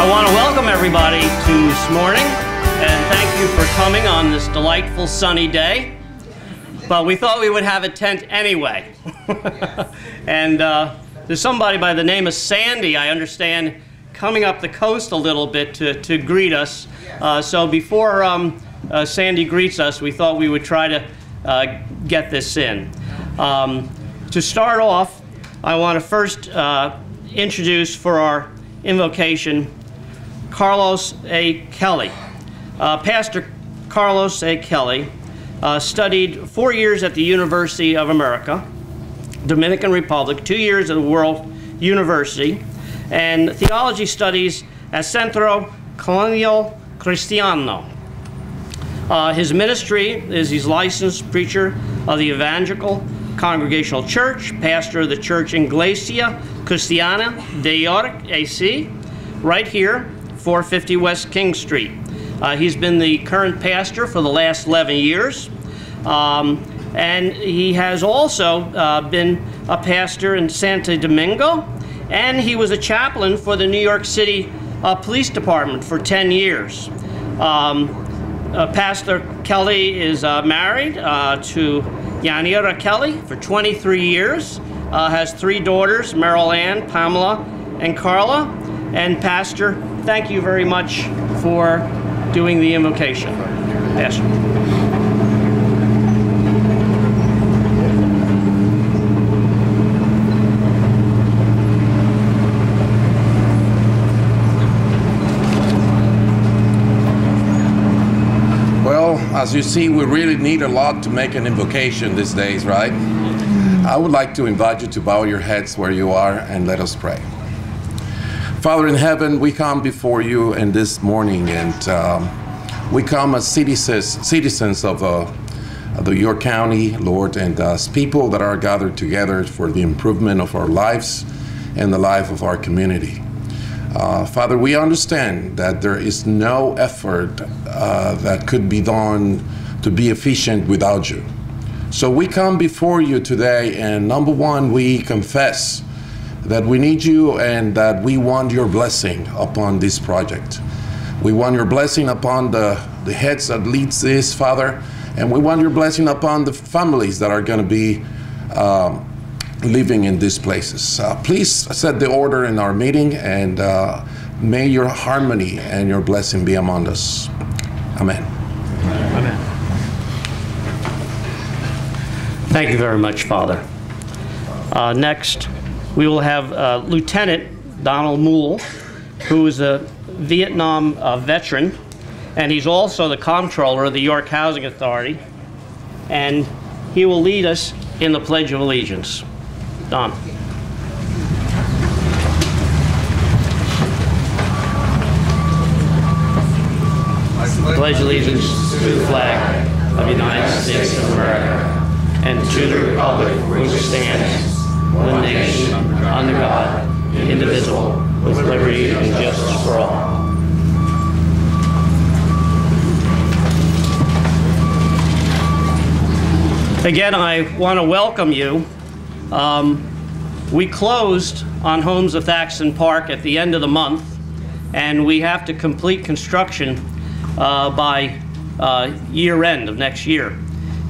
I want to welcome everybody to this morning and thank you for coming on this delightful sunny day. But we thought we would have a tent anyway. And there's somebody by the name of Sandy, I understand, coming up the coast a little bit to greet us. So before Sandy greets us, we thought we would try to get this in. To start off, I want to first introduce for our invocation Carlos A. Kelly. Pastor Carlos A. Kelly studied 4 years at the University of America, Dominican Republic, 2 years at the World University, and theology studies at Centro Colonial Cristiano. His ministry is he's licensed preacher of the Evangelical Congregational Church, pastor of the church Iglesia Cristiana de York AC, right here, 450 West King Street. He's been the current pastor for the last 11 years. And he has also been a pastor in Santo Domingo, and he was a chaplain for the New York City Police Department for 10 years. Pastor Kelly is married to Yanira Kelly for 23 years, has 3 daughters, Meryl Ann, Pamela, and Carla. And Pastor, thank you very much for doing the invocation. Pastor. Well, as you see, we really need a lot to make an invocation these days, right? I would like to invite you to bow your heads where you are and let us pray. Father in heaven, we come before you in this morning, and we come as citizens of the York County, Lord, and as people that are gathered together for the improvement of our lives and the life of our community. Father, we understand that there is no effort that could be done to be efficient without you. So we come before you today, and number one, we confess that we need you and that we want your blessing upon this project. We want your blessing upon the heads that leads this, Father, and we want your blessing upon the families that are going to be living in these places. Please set the order in our meeting, and may your harmony and your blessing be among us. Amen. Amen. Thank you very much, Father. Next, we will have Lieutenant Donald Moole, who is a Vietnam veteran, and he's also the comptroller of the York Housing Authority, and he will lead us in the Pledge of Allegiance. Don. Pledge allegiance to the flag of the United States of America and to the republic which stands, one nation, under God, indivisible, with liberty and justice for all. Again, I want to welcome you. We closed on Homes of Thakston Park at the end of the month, and we have to complete construction by year end of next year.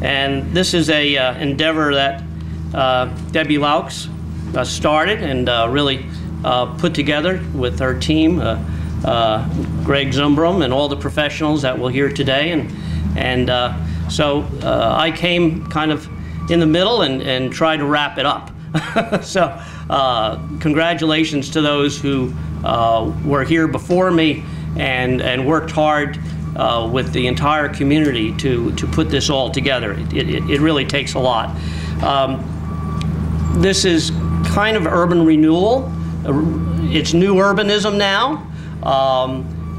And this is a endeavor that Debbie Laux started and really put together with her team, Greg Zumbrum and all the professionals that we'll hear today. So I came kind of in the middle and tried to wrap it up. So congratulations to those who were here before me and worked hard with the entire community to put this all together. It really takes a lot. This is kind of urban renewal. It's new urbanism now.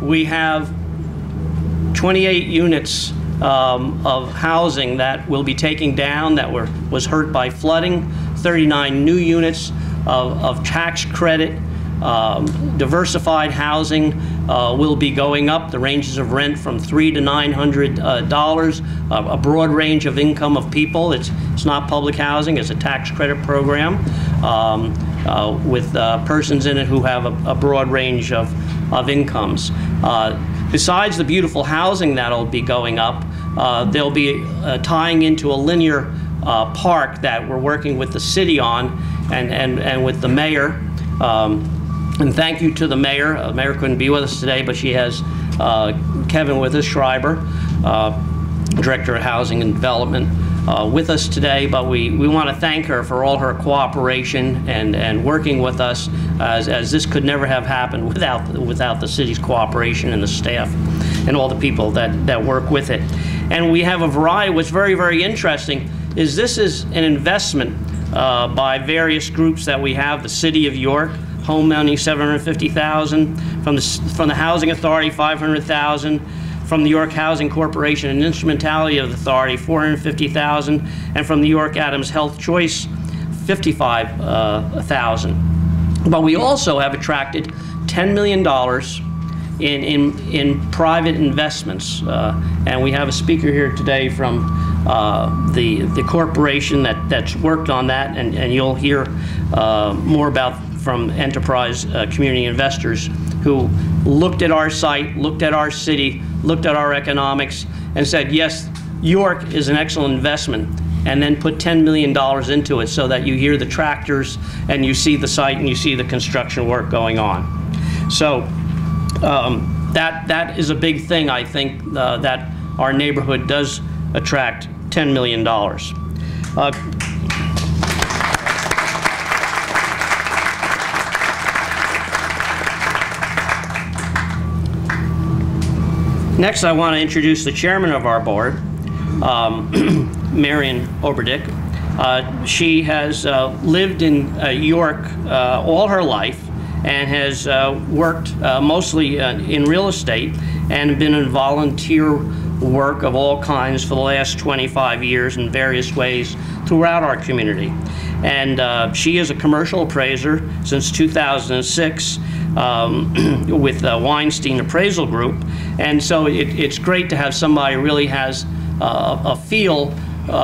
We have 28 units of housing that will be taken down that was hurt by flooding, 39 new units of tax credit. Diversified housing will be going up. The ranges of rent from $300 to $900, a broad range of income of people. It's not public housing, it's a tax credit program. with persons in it who have a broad range of incomes. Besides the beautiful housing that'll be going up, they'll be tying into a linear park that we're working with the city on and with the mayor. And thank you to the mayor. The mayor couldn't be with us today, but she has Kevin with us, Schreiber, Director of Housing and Development, with us today. But we want to thank her for all her cooperation and working with us, as this could never have happened without the city's cooperation and the staff and all the people that work with it. And we have a variety. What's very, very interesting is this is an investment by various groups that we have. The City of York, home money $750,000, from the Housing Authority $500,000, from the York Housing Corporation and Instrumentality of the Authority $450,000, and from the York Adams Health Choice $55,000. But we also have attracted $10 million in private investments, and we have a speaker here today from the corporation that's worked on that, and you'll hear more about from enterprise community investors who looked at our site, looked at our city, looked at our economics, and said, yes, York is an excellent investment, and then put $10 million into it so that you hear the tractors and you see the site and you see the construction work going on. So that is a big thing, I think, that our neighborhood does attract $10 million. Next, I want to introduce the chairman of our board, Marion Oberdick. She has lived in York all her life and has worked mostly in real estate and been in volunteer work of all kinds for the last 25 years in various ways throughout our community. And she is a commercial appraiser since 2006 with Weinstein Appraisal Group. And so it's great to have somebody who really has a feel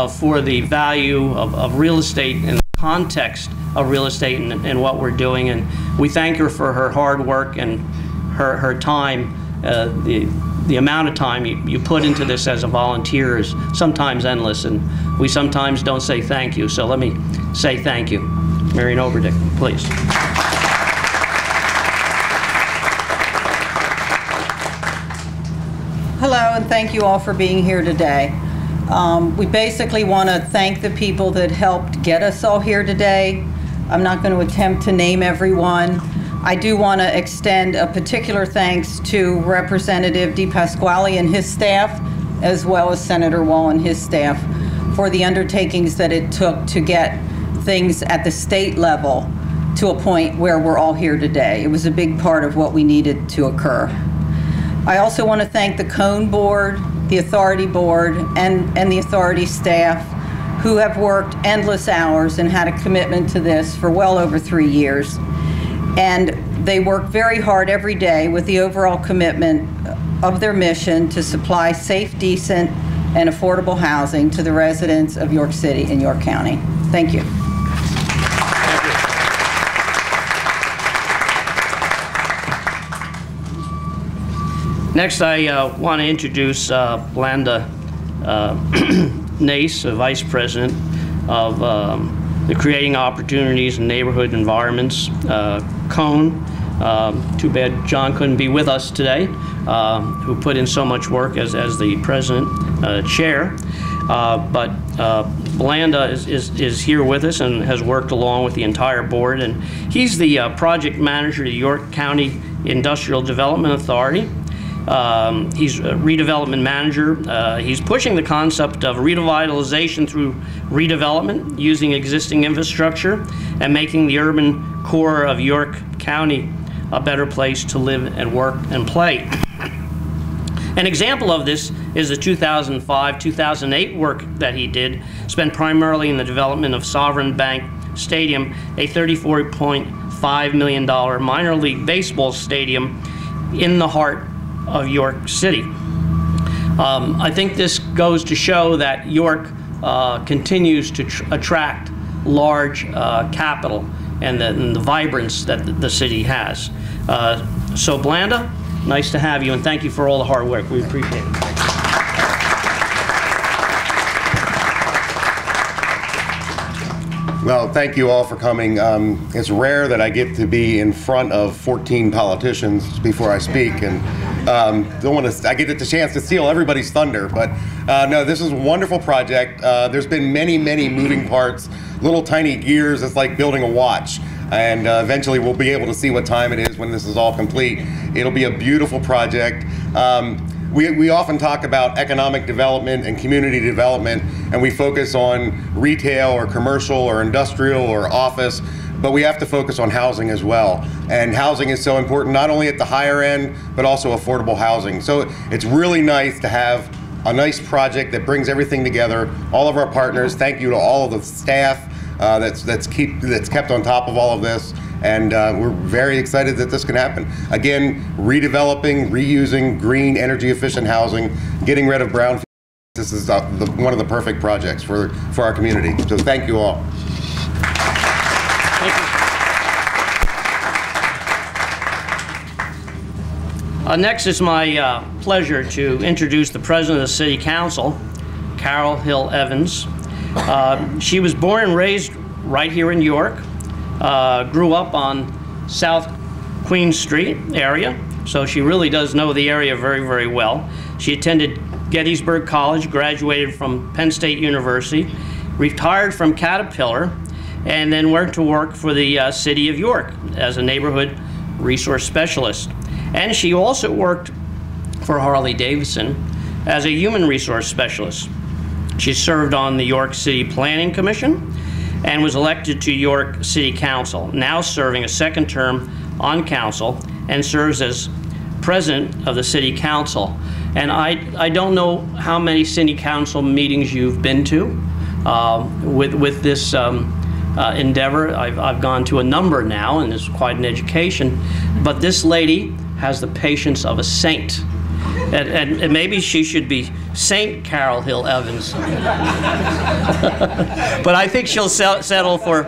for the value of real estate and the context of real estate and what we're doing. And we thank her for her hard work and her time. The amount of time you put into this as a volunteer is sometimes endless, and we sometimes don't say thank you. So let me say thank you. Marion Oberdick, please. Hello, and thank you all for being here today. We basically want to thank the people that helped get us all here today. I'm not going to attempt to name everyone. I do want to extend a particular thanks to Representative DePasquale and his staff, as well as Senator Wall and his staff, for the undertakings that it took to get things at the state level to a point where we're all here today. It was a big part of what we needed to occur. I also want to thank the Cone Board, the Authority Board, and the Authority staff who have worked endless hours and had a commitment to this for well over 3 years. And they work very hard every day with the overall commitment of their mission to supply safe, decent, and affordable housing to the residents of York City and York County. Thank you. Next, I want to introduce Blanda Nace, Vice President of the Creating Opportunities in Neighborhood Environments, CONE. Too bad John couldn't be with us today, who put in so much work as the President Chair. But Blanda is here with us and has worked along with the entire board. And he's the Project Manager to York County Industrial Development Authority. He's a redevelopment manager. He's pushing the concept of revitalization through redevelopment, using existing infrastructure and making the urban core of York County a better place to live and work and play. An example of this is the 2005-2008 work that he did, spent primarily in the development of Sovereign Bank Stadium, a $34.5 million minor league baseball stadium in the heart of York City. I think this goes to show that York continues to attract large capital and the vibrance that the city has. So Blanda, nice to have you, and thank you for all the hard work. We appreciate it. Well, thank you all for coming. It's rare that I get to be in front of 14 politicians before I speak, and I get the chance to steal everybody's thunder, but no, this is a wonderful project. There's been many, many moving parts, little tiny gears. It's like building a watch, and eventually we'll be able to see what time it is when this is all complete. It'll be a beautiful project. We often talk about economic development and community development, and we focus on retail or commercial or industrial or office, but we have to focus on housing as well. And housing is so important, not only at the higher end, but also affordable housing. So it's really nice to have a nice project that brings everything together, all of our partners. Thank you to all of the staff that's kept on top of all of this. And we're very excited that this can happen. Again, redeveloping, reusing green, energy efficient housing, getting rid of brownfield. This is one of the perfect projects for our community. So thank you all. Thank you. Next, it's my pleasure to introduce the President of the City Council, Carol Hill Evans. She was born and raised right here in York. Grew up on South Queen Street area, so she really does know the area very, very well. She attended Gettysburg College, graduated from Penn State University, retired from Caterpillar, and then went to work for the City of York as a neighborhood resource specialist. And she also worked for Harley-Davidson as a human resource specialist. She served on the York City Planning Commission and was elected to York City Council, now serving a second term on council, and serves as president of the City Council. And I don't know how many City Council meetings you've been to with this endeavor. I've gone to a number now, and it's quite an education. But this lady has the patience of a saint. And maybe she should be Saint Carol Hill Evans. But I think she'll settle for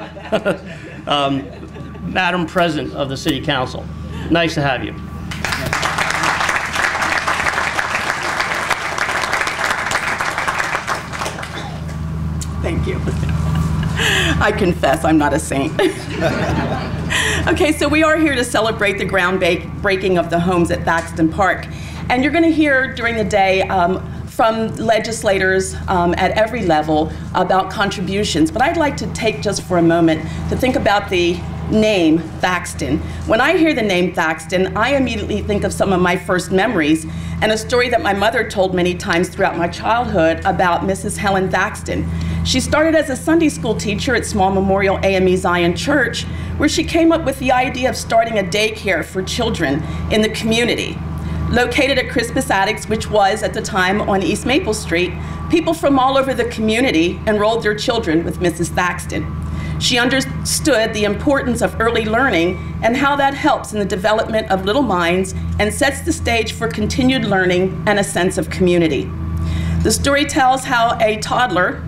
Madam President of the City Council. Nice to have you. Thank you. I confess I'm not a saint. Okay, so we are here to celebrate the groundbreaking of the homes at Thakston Park. And you're going to hear during the day from legislators at every level about contributions. But I'd like to take just for a moment to think about the name Thakston. When I hear the name Thakston, I immediately think of some of my first memories and a story that my mother told many times throughout my childhood about Mrs. Helen Thakston. She started as a Sunday school teacher at Small Memorial AME Zion Church, where she came up with the idea of starting a daycare for children in the community. Located at Crispus Attucks, which was at the time on East Maple Street, people from all over the community enrolled their children with Mrs. Thakston. She understood the importance of early learning and how that helps in the development of little minds and sets the stage for continued learning and a sense of community. The story tells how a toddler,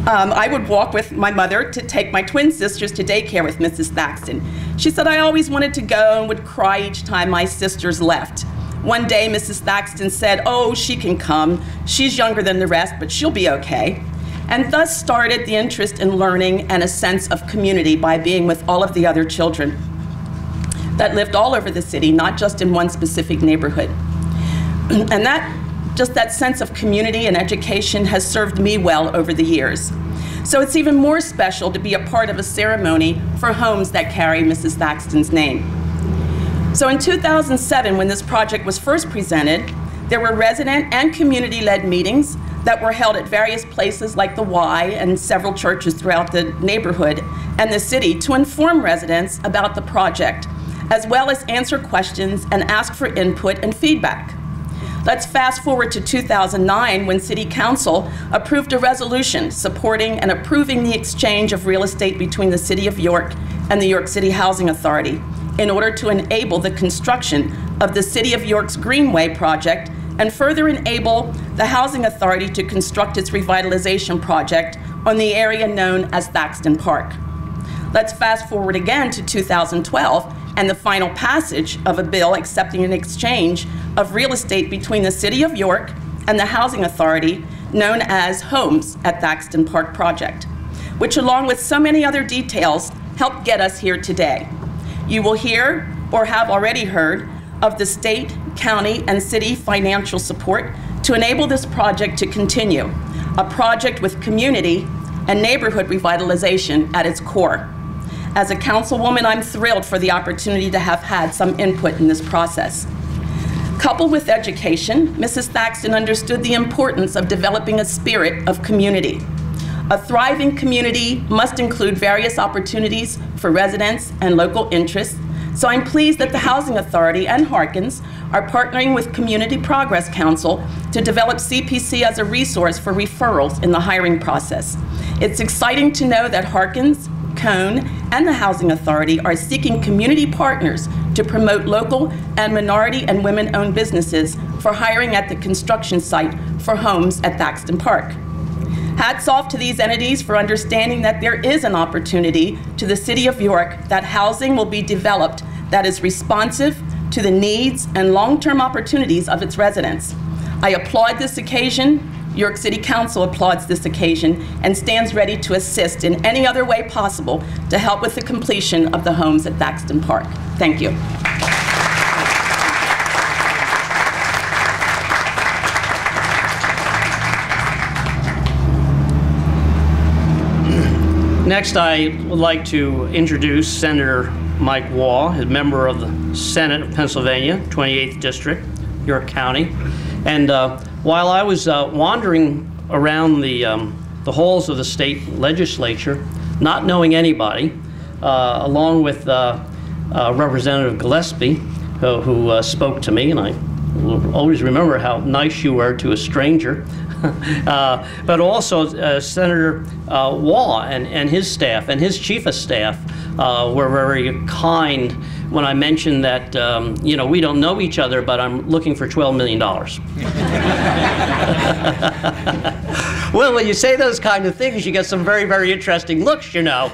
I would walk with my mother to take my twin sisters to daycare with Mrs. Thakston. She said I always wanted to go and would cry each time my sisters left. One day, Mrs. Thakston said, "Oh, she can come. She's younger than the rest, but she'll be okay." And thus started the interest in learning and a sense of community by being with all of the other children that lived all over the city, not just in one specific neighborhood. And just that sense of community and education has served me well over the years. So it's even more special to be a part of a ceremony for homes that carry Mrs. Thakston's name. So in 2007, when this project was first presented, there were resident and community-led meetings that were held at various places like the Y and several churches throughout the neighborhood and the city to inform residents about the project, as well as answer questions and ask for input and feedback. Let's fast forward to 2009 when City Council approved a resolution supporting and approving the exchange of real estate between the City of York and the York City Housing Authority in order to enable the construction of the City of York's Greenway project and further enable the Housing Authority to construct its revitalization project on the area known as Thakston Park. Let's fast forward again to 2012 and the final passage of a bill accepting an exchange of real estate between the City of York and the Housing Authority, known as Homes at Thakston Park project, which along with so many other details helped get us here today. You will hear, or have already heard, of the state, county, and city financial support to enable this project to continue, a project with community and neighborhood revitalization at its core. As a councilwoman, I'm thrilled for the opportunity to have had some input in this process. Coupled with education, Mrs. Thakston understood the importance of developing a spirit of community. A thriving community must include various opportunities for residents and local interests, so I'm pleased that the Housing Authority and Harkins are partnering with Community Progress Council to develop CPC as a resource for referrals in the hiring process. It's exciting to know that Harkins, Cone, and the Housing Authority are seeking community partners to promote local and minority and women-owned businesses for hiring at the construction site for homes at Thakston Park. Hats off to these entities for understanding that there is an opportunity to the City of York that housing will be developed that is responsive to the needs and long-term opportunities of its residents. I applaud this occasion. York City Council applauds this occasion and stands ready to assist in any other way possible to help with the completion of the homes at Thakston Park. Thank you. Next, I would like to introduce Senator Mike Waugh, a member of the Senate of Pennsylvania, 28th District, York County. And while I was wandering around the halls of the state legislature, not knowing anybody, along with Representative Gillespie, who spoke to me, and I will always remember how nice you were to a stranger, but also Senator Waugh and his staff and his chief of staff were very kind when I mentioned that, you know, we don't know each other, but I'm looking for $12 million. Well, when you say those kind of things, you get some very, very interesting looks, you know.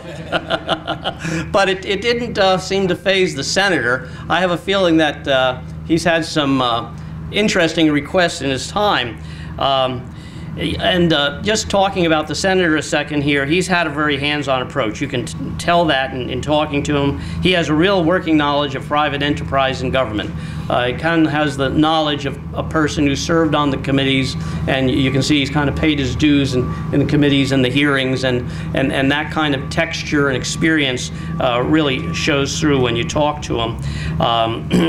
But it didn't seem to faze the senator. I have a feeling that he's had some interesting requests in his time. Just talking about the senator a second here, he's had a very hands-on approach. You can tell that in talking to him. He has a real working knowledge of private enterprise and government. He kind of has the knowledge of a person who served on the committees, and you can see he's kind of paid his dues in the committees and the hearings, and that kind of texture and experience really shows through when you talk to him.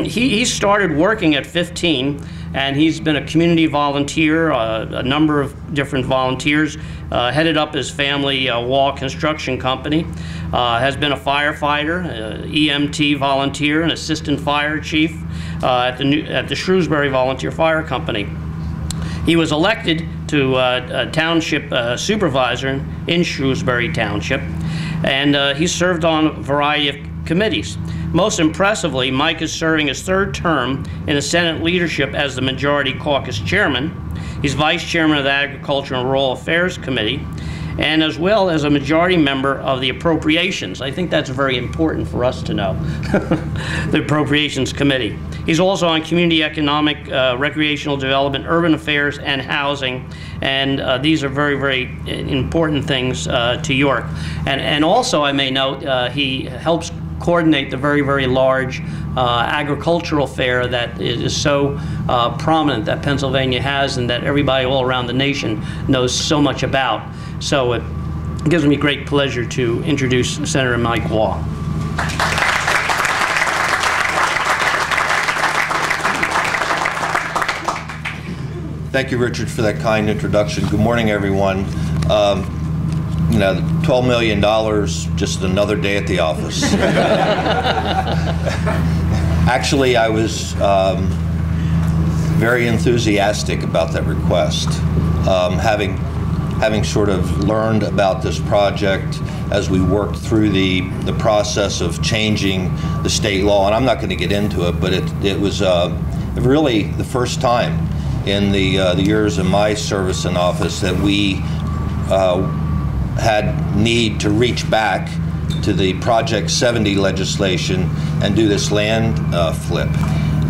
He started working at 15, and he's been a community volunteer, a number of different volunteers, headed up his family Waugh Construction Company, has been a firefighter, EMT volunteer, an assistant fire chief at the Shrewsbury Volunteer Fire Company. He was elected to a township supervisor in Shrewsbury Township, and he served on a variety of committees. Most impressively, Mike is serving his third term in the Senate leadership as the Majority Caucus Chairman. He's Vice Chairman of the Agriculture and Rural Affairs Committee, and as well as a majority member of the Appropriations. I think that's very important for us to know, the Appropriations Committee. He's also on Community Economic, Recreational Development, Urban Affairs, and Housing, and these are very, very important things to York. And also, I may note, he helps coordinate the very, very large agricultural fair that is so prominent that Pennsylvania has and that everybody all around the nation knows so much about. So it gives me great pleasure to introduce Senator Mike Waugh. Thank you, Richard, for that kind introduction. Good morning, everyone. You know, $12 million, just another day at the office. Actually, I was very enthusiastic about that request. Having sort of learned about this project as we worked through the process of changing the state law, and I'm not going to get into it, but it was really the first time in the years of my service in office that we had need to reach back to the Project 70 legislation and do this land flip.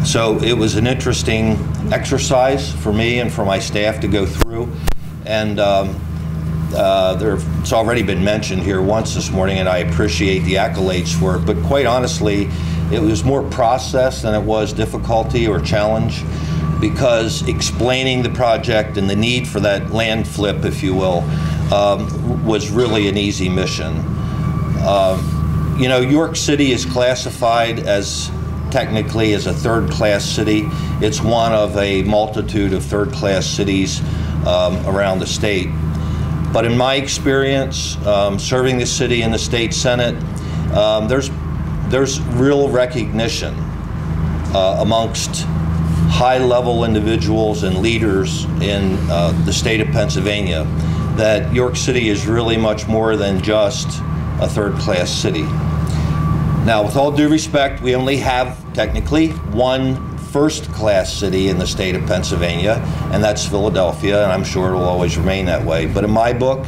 So it was an interesting exercise for me and for my staff to go through. And it's already been mentioned here once this morning, and I appreciate the accolades for it. But quite honestly, it was more process than it was difficulty or challenge, because explaining the project and the need for that land flip, if you will, was really an easy mission. You know, York City is classified as technically as a third-class city. It's one of a multitude of third-class cities around the state. But in my experience, serving the city in the state senate, there's real recognition amongst high-level individuals and leaders in the state of Pennsylvania that York City is really much more than just a third-class city. Now, with all due respect, we only have technically one first-class city in the state of Pennsylvania, and that's Philadelphia, and I'm sure it will always remain that way. But in my book,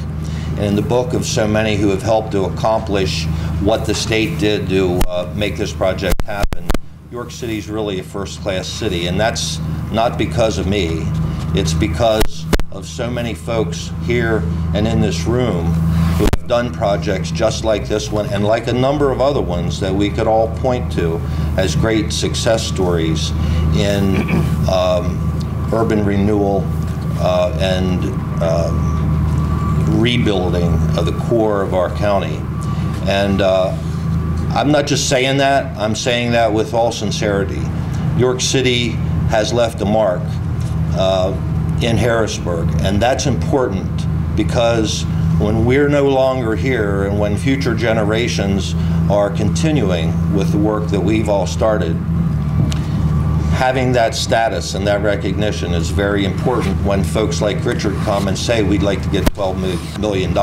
and in the book of so many who have helped to accomplish what the state did to make this project happen, York City is really a first-class city, and that's not because of me. It's because of so many folks here and in this room who have done projects just like this one and like a number of other ones that we could all point to as great success stories in urban renewal and rebuilding of the core of our county. And I'm not just saying that, I'm saying that with all sincerity. York City has left a mark in Harrisburg, and that's important because when we're no longer here and when future generations are continuing with the work that we've all started, having that status and that recognition is very important when folks like Richard come and say we'd like to get $12 million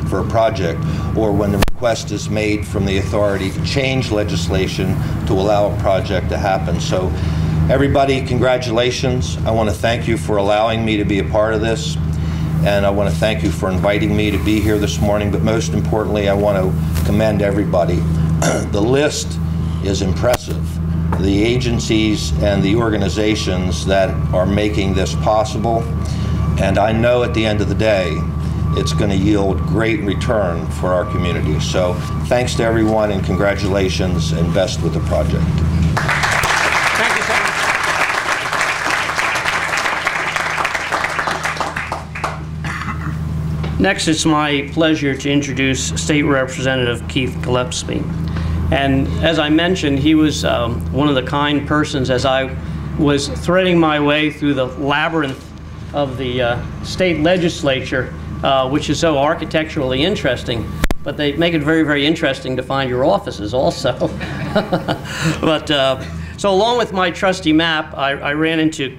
for a project, or when the request is made from the authority to change legislation to allow a project to happen. So everybody, congratulations. I want to thank you for allowing me to be a part of this, and I want to thank you for inviting me to be here this morning, but most importantly, I want to commend everybody. The list is impressive. The agencies and the organizations that are making this possible, and I know at the end of the day, it's going to yield great return for our community. So thanks to everyone, and congratulations, and best with the project. Thank you, sir. Next, it's my pleasure to introduce State Representative Keith Gillespie. And as I mentioned, he was one of the kind persons as I was threading my way through the labyrinth of the state legislature, which is so architecturally interesting, but they make it very, very interesting to find your offices also. But so along with my trusty map, I ran into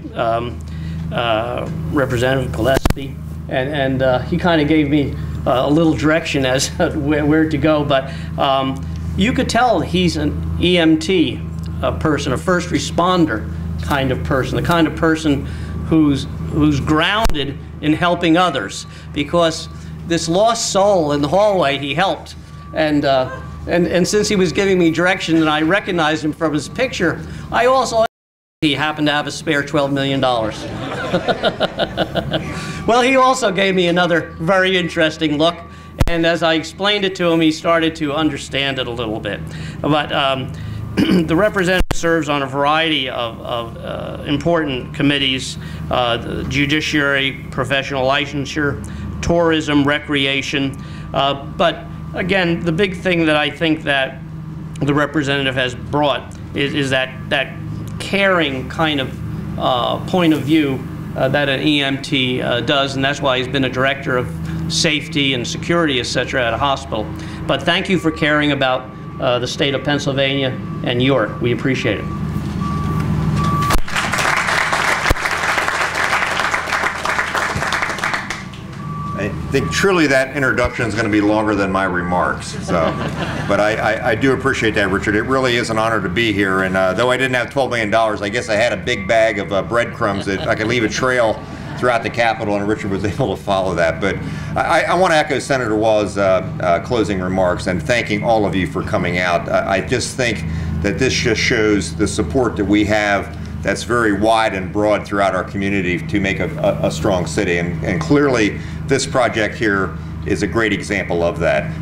Representative Gillespie, and he kind of gave me a little direction as where to go. But you could tell he's an EMT person, a first responder kind of person, the kind of person who's grounded in helping others, because this lost soul in the hallway he helped, and since he was giving me direction and I recognized him from his picture, I also he happened to have a spare $12 million. Well, he also gave me another very interesting look, and as I explained it to him, he started to understand it a little bit. But the representative serves on a variety of important committees, the judiciary, professional licensure, tourism, recreation. But again, the big thing that I think that the representative has brought is that caring kind of point of view that an EMT does, and that's why he's been a director of safety and security, etc., at a hospital. But thank you for caring about the state of Pennsylvania and York. We appreciate it. I think truly that introduction is going to be longer than my remarks. So, but I do appreciate that, Richard. It really is an honor to be here. And though I didn't have $12 million, I guess I had a big bag of breadcrumbs that I could leave a trail throughout the Capitol, and Richard was able to follow that. But I want to echo Senator Waugh's closing remarks and thanking all of you for coming out. I just think that this just shows the support that we have that's very wide and broad throughout our community to make a strong city. And clearly, this project here is a great example of that.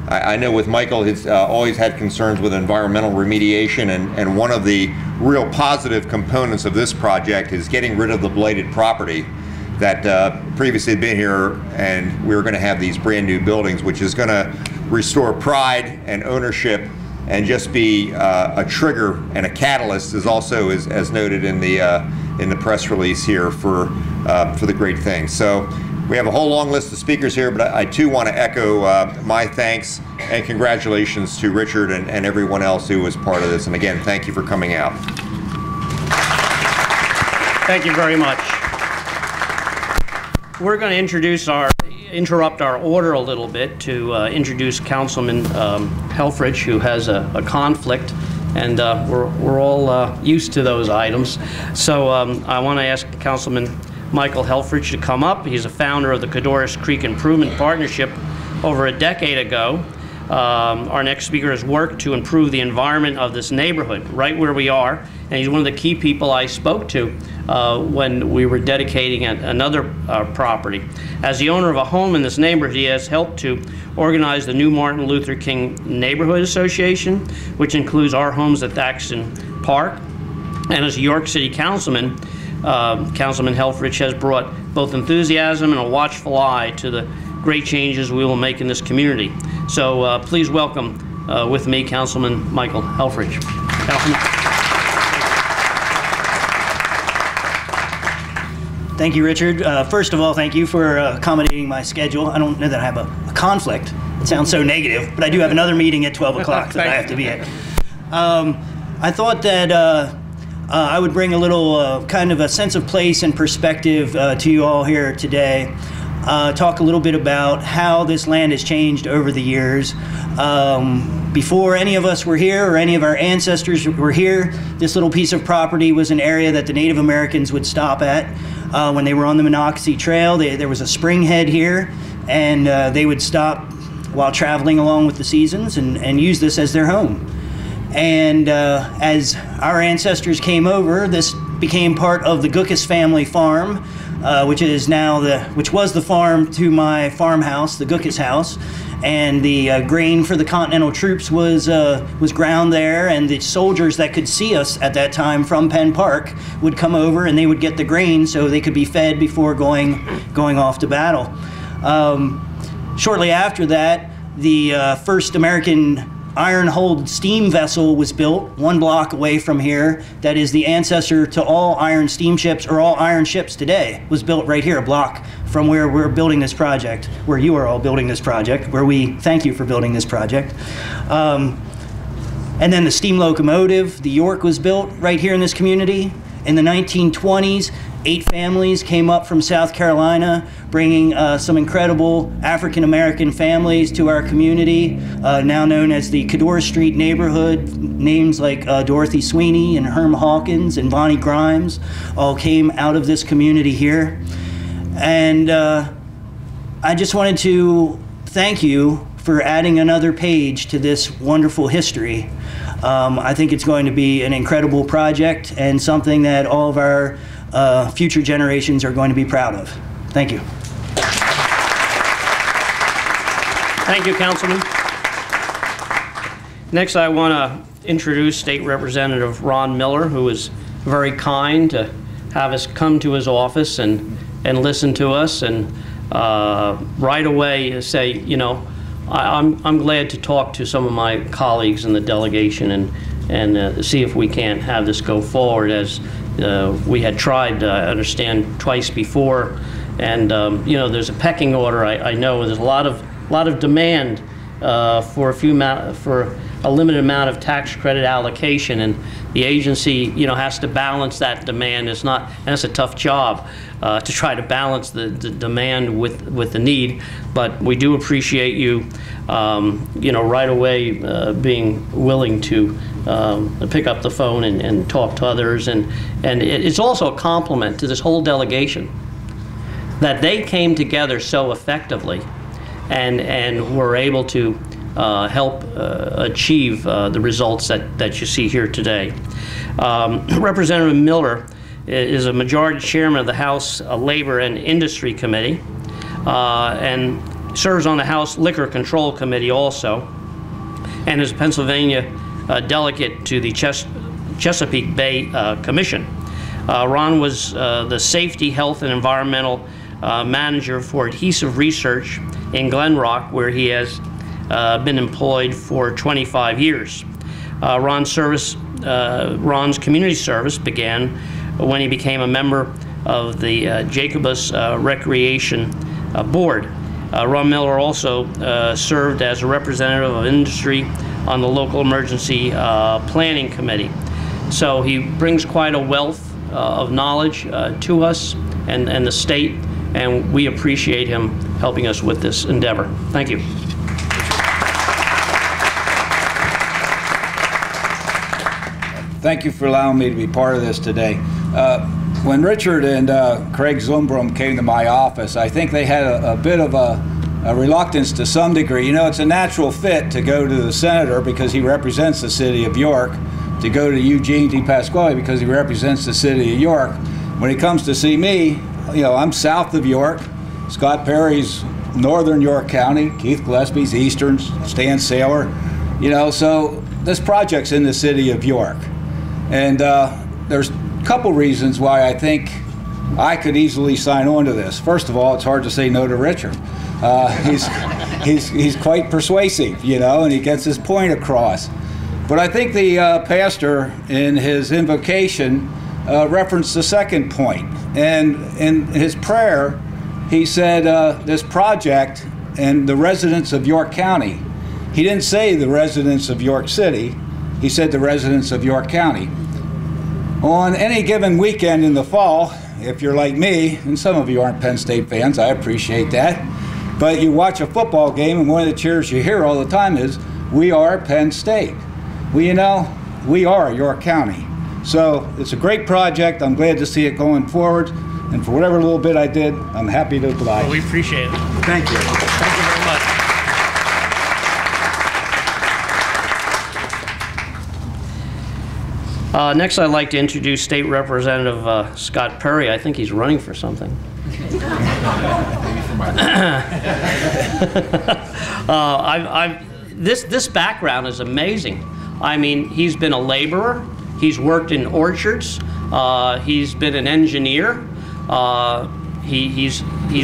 I know with Michael, he's always had concerns with environmental remediation, and one of the real positive components of this project is getting rid of the blighted property that previously had been here, and we were going to have these brand new buildings, which is going to restore pride and ownership and just be a trigger and a catalyst, as also as noted in the press release here for the great things. So we have a whole long list of speakers here, but I too want to echo my thanks and congratulations to Richard and everyone else who was part of this. And again, thank you for coming out. Thank you very much. We're going to interrupt our order a little bit to introduce Councilman Helfrich, who has a conflict, and we're all used to those items. So I want to ask Councilman Michael Helfrich to come up. He's a founder of the Codorus Creek Improvement Partnership over a decade ago. Our next speaker has worked to improve the environment of this neighborhood, right where we are, and he's one of the key people I spoke to when we were dedicating another property. As the owner of a home in this neighborhood, he has helped to organize the new Martin Luther King Neighborhood Association, which includes our homes at Thakston Park. And as a York City councilman, Councilman Helfrich has brought both enthusiasm and a watchful eye to the great changes we will make in this community. So please welcome with me Councilman Michael Helfrich. Councilman. Thank you, Richard. First of all, thank you for accommodating my schedule. I don't know that I have a conflict. It sounds so negative, but I do have another meeting at 12 o'clock that I have to be at. I thought that I would bring a little kind of a sense of place and perspective to you all here today. Talk a little bit about how this land has changed over the years. Before any of us were here or any of our ancestors were here, this little piece of property was an area that the Native Americans would stop at when they were on the Monocacy Trail. There was a spring head here, and they would stop while traveling along with the seasons and use this as their home. And as our ancestors came over, this became part of the Gookus family farm, which was the farm to my farmhouse, the Gookus house, and the grain for the Continental troops was ground there, and the soldiers that could see us at that time from Penn Park would come over and they would get the grain so they could be fed before going off to battle. Shortly after that, the first American iron-hulled steam vessel was built 1 block away from here. That is the ancestor to all iron steamships, or all iron ships today, was built right here, a block from where we're building this project, where you are all building this project, where we thank you for building this project. And then the steam locomotive, the York, was built right here in this community. In the 1920s, 8 families came up from South Carolina, bringing some incredible African-American families to our community, now known as the Codorus Street neighborhood. Names like Dorothy Sweeney and Herm Hawkins and Bonnie Grimes all came out of this community here. And I just wanted to thank you for adding another page to this wonderful history. I think it's going to be an incredible project and something that all of our future generations are going to be proud of. Thank you. Thank you, Councilman. Next, I want to introduce State Representative Ron Miller, who was very kind to have us come to his office and listen to us, and right away say, you know, I'm glad to talk to some of my colleagues in the delegation and see if we can't have this go forward, as we had tried, I understand, twice before. And you know, there's a pecking order. I know there's a lot of demand for a limited amount of tax credit allocation, and the agency, you know, has to balance that demand. It's not, and it's a tough job to try to balance the demand with the need. But we do appreciate you, you know, right away being willing to pick up the phone and talk to others. And it's also a compliment to this whole delegation that they came together so effectively and were able to help achieve the results that you see here today. Representative Miller is a majority chairman of the House Labor and Industry Committee and serves on the House Liquor Control Committee also, and is a Pennsylvania delegate to the Chesapeake Bay Commission. Ron was the Safety, Health, and Environmental Manager for Adhesive Research in Glen Rock, where he has been employed for 25 years. Ron's community service began when he became a member of the Jacobus Recreation Board. Ron Miller also served as a representative of industry on the local emergency planning committee. So he brings quite a wealth of knowledge to us and the state, and we appreciate him helping us with this endeavor. Thank you. Thank you for allowing me to be part of this today. When Richard and Craig Zumbrum came to my office, I think they had a bit of a reluctance to some degree. You know, it's a natural fit to go to the senator because he represents the city of York, to go to Eugene DePasquale because he represents the city of York. When he comes to see me, you know, I'm south of York. Scott Perry's northern York County, Keith Gillespie's eastern, Stan Saylor, you know, so this project's in the city of York. And there's a couple reasons why I think I could easily sign on to this. First of all, it's hard to say no to Richard. He's quite persuasive, you know, and he gets his point across. But I think the pastor in his invocation referenced the second point. And in his prayer, he said this project and the residents of York County. He didn't say the residents of York City. He said the residents of York County. On any given weekend in the fall, if you're like me, and some of you aren't Penn State fans, I appreciate that, but you watch a football game and one of the cheers you hear all the time is, "We are Penn State." Well, you know, we are York County. So it's a great project. I'm glad to see it going forward. And for whatever little bit I did, I'm happy to oblige. Well, we appreciate it. Thank you. Thank you very much. Next, I'd like to introduce State Representative Scott Perry. I think he's running for something. This background is amazing. I mean, he's been a laborer. He's worked in orchards. He's been an engineer. He's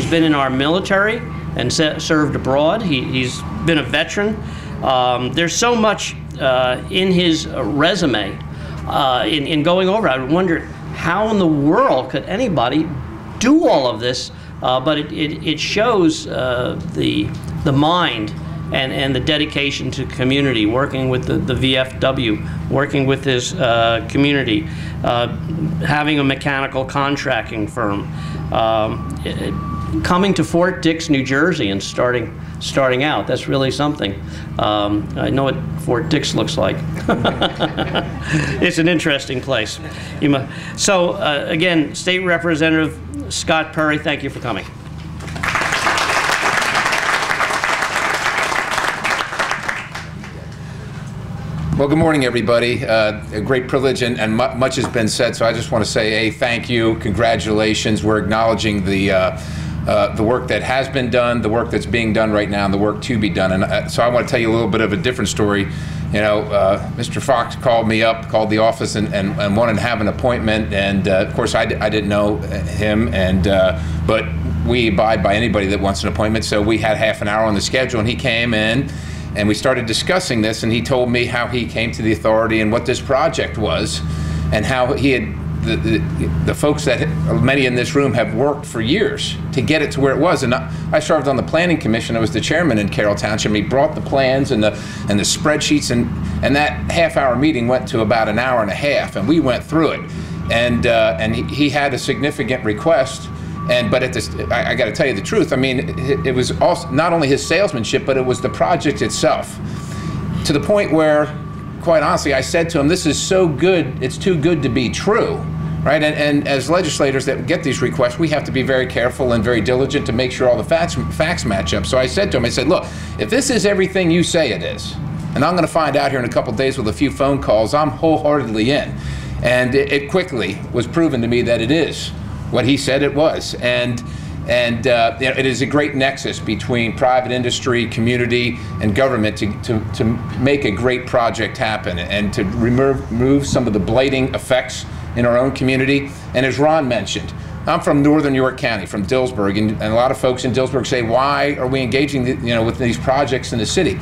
been in our military and served abroad. He's been a veteran. There's so much in his resume. In going over, I wondered how in the world could anybody do all of this, but it shows the mind and the dedication to community, working with the VFW, working with his community, having a mechanical contracting firm, coming to Fort Dix, New Jersey, and starting out. That's really something. I know what Fort Dix looks like. It's an interesting place. So again, State Representative Scott Perry, thank you for coming. Well, good morning, everybody. A great privilege, and much has been said, so I just want to say a thank you, congratulations. We're acknowledging the work that has been done, the work that's being done right now, and the work to be done. And so I want to tell you a little bit of a different story. You know, Mr. Fox called me up, called the office, and wanted to have an appointment. And of course, I didn't know him, but we abide by anybody that wants an appointment. So we had half an hour on the schedule, and he came in, and we started discussing this. And he told me how he came to the authority and what this project was, and how he had. The folks that many in this room have worked for years to get it to where it was. And I served on the planning commission. I was the chairman in Carroll Township. He brought the plans and the spreadsheets, and that half-hour meeting went to about an hour and a half, and we went through it. And he had a significant request. But I got to tell you the truth. I mean, it was also not only his salesmanship, but it was the project itself, to the point where quite honestly, I said to him, this is so good, it's too good to be true, right? And as legislators that get these requests, we have to be very careful and very diligent to make sure all the facts match up. So I said to him, I said, look, if this is everything you say it is, and I'm going to find out here in a couple of days with a few phone calls, I'm wholeheartedly in. And it quickly was proven to me that it is what he said it was. And it is a great nexus between private industry, community, and government to make a great project happen and to remove some of the blighting effects in our own community. And as Ron mentioned, I'm from northern York County, from Dillsburg, and a lot of folks in Dillsburg say, why are we engaging with these projects in the city?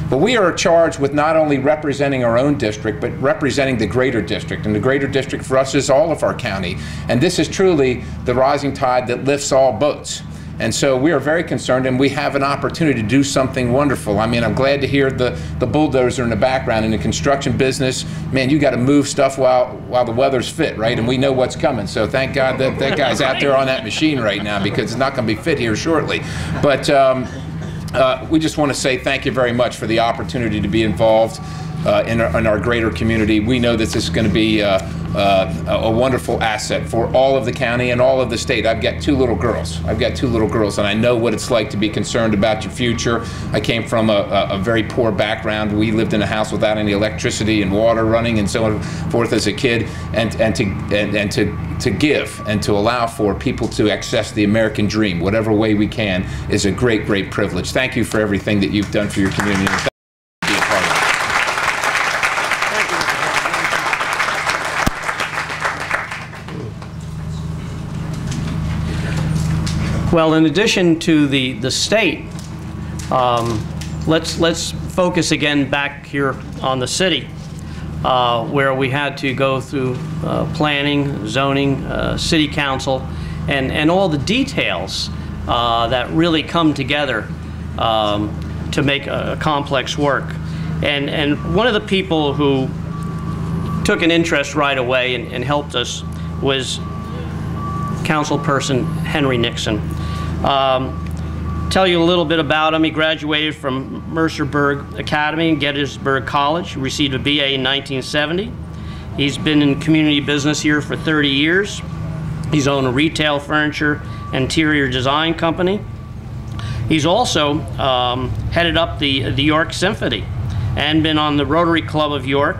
But we are charged with not only representing our own district, but representing the greater district. And the greater district for us is all of our county. And this is truly the rising tide that lifts all boats. And so we are very concerned, and we have an opportunity to do something wonderful. I mean, I'm glad to hear the bulldozer in the background. In the construction business, man, you got to move stuff while the weather's fit, right? And we know what's coming. So thank God that guy's out there on that machine right now, because it's not going to be fit here shortly. But we just want to say thank you very much for the opportunity to be involved in our greater community. We know that this is going to be a wonderful asset for all of the county and all of the state. I've got two little girls. And I know what it's like to be concerned about your future. I came from a very poor background. We lived in a house without any electricity and water running and so forth as a kid. And to give and to allow for people to access the American dream, whatever way we can, is a great, great privilege. Thank you for everything that you've done for your community. Well, in addition to the state, let's focus again back here on the city, where we had to go through planning, zoning, city council, and all the details that really come together to make a complex work. And one of the people who took an interest right away and helped us was Councilperson Henry Nixon. Tell you a little bit about him. He graduated from Mercerburg Academy and Gettysburg College. He received a BA in 1970. He's been in community business here for 30 years. He's owned a retail furniture interior design company. He's also headed up the York Symphony and been on the Rotary Club of York,